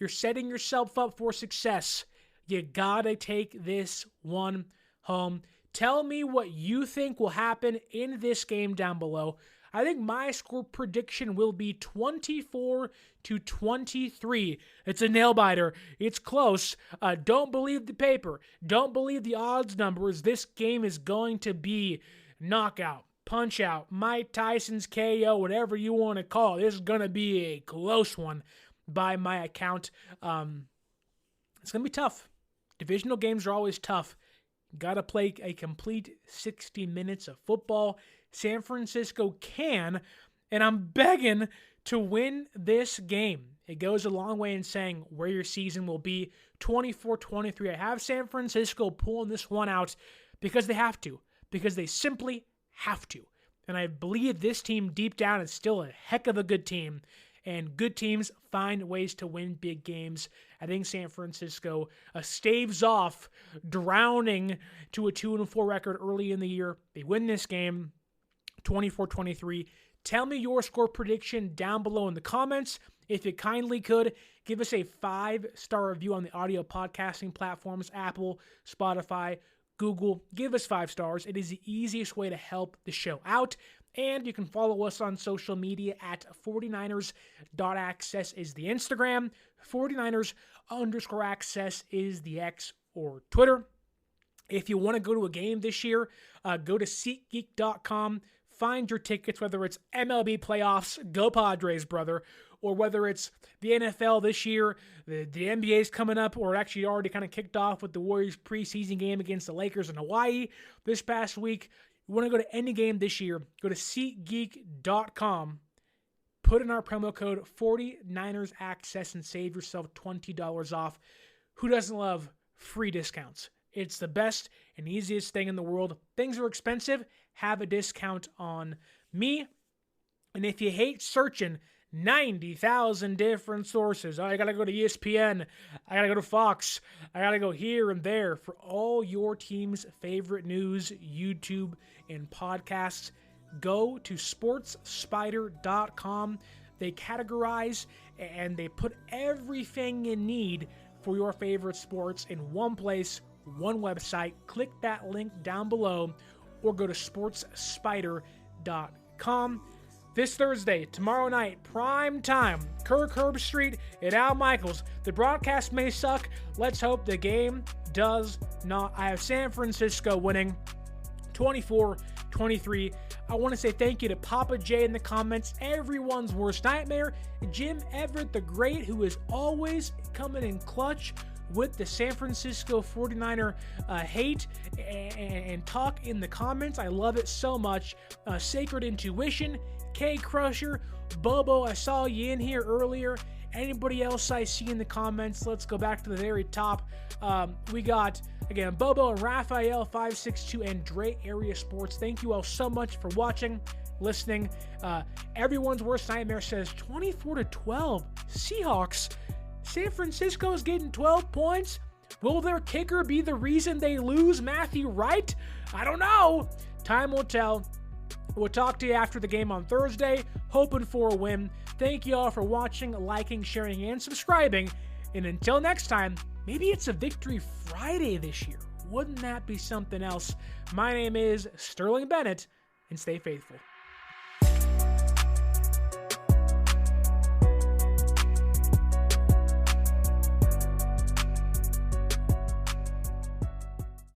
You're setting yourself up for success. You gotta take this one home. Tell me what you think will happen in this game down below. I think my score prediction will be 24-23. It's a nail-biter. It's close. Don't believe the paper. Don't believe the odds numbers. This game is going to be knockout, punch-out, Mike Tyson's KO, whatever you want to call it. This is going to be a close one by my account. It's going to be tough. Divisional games are always tough. Got to play a complete 60 minutes of football. San Francisco can, and I'm begging to win this game. It goes a long way in saying where your season will be. 24-23. I have San Francisco pulling this one out because they have to. Because they simply have to. And I believe this team deep down is still a heck of a good team. And good teams find ways to win big games. I think San Francisco staves off drowning to a 2-4 record early in the year. They win this game 24-23. Tell me your score prediction down below in the comments. If you kindly could, give us a 5-star review on the audio podcasting platforms, Apple, Spotify, Google. Give us 5 stars. It is the easiest way to help the show out. And you can follow us on social media at 49ers.access is the Instagram. 49ers_access is the X or Twitter. If you want to go to a game this year, go to SeatGeek.com find your tickets, whether it's MLB playoffs, go Padres, brother, or whether it's the NFL this year, the NBA's coming up, or actually already kind of kicked off with the Warriors preseason game against the Lakers in Hawaii this past week. You want to go to any game this year, go to SeatGeek.com, put in our promo code 49ers Access and save yourself $20 off. Who doesn't love free discounts? It's the best and easiest thing in the world. Things are expensive, have a discount on me. And if you hate searching 90,000 different sources, I got to go to ESPN, I got to go to Fox, I got to go here and there for all your team's favorite news, YouTube, and podcasts, go to sportspider.com. They categorize and they put everything you need for your favorite sports in one place, one website. Click that link down below or go to sportspider.com. This Thursday, tomorrow night, prime time, Kirk Herbstreit and Al Michaels. The broadcast may suck. Let's hope the game does not. I have San Francisco winning 24-23. I want to say thank you to Papa J in the comments, everyone's worst nightmare, Jim Everett the Great, who is always coming in clutch with the San Francisco 49er hate and talk in the comments. I love it so much. Sacred Intuition, K Crusher, Bobo, I saw you in here earlier. Anybody else I see in the comments, let's go back to the very top. We got, again, Bobo and Raphael 562 and Dre Area Sports. Thank you all so much for watching, listening. Everyone's worst nightmare says 24-12 Seahawks. San Francisco's getting 12 points. Will their kicker be the reason they lose, Matthew Wright? I don't know. Time will tell. We'll talk to you after the game on Thursday, hoping for a win. Thank you all for watching, liking, sharing, and subscribing. And until next time, maybe it's a Victory Friday this year. Wouldn't that be something else? My name is Sterling Bennett, and stay faithful.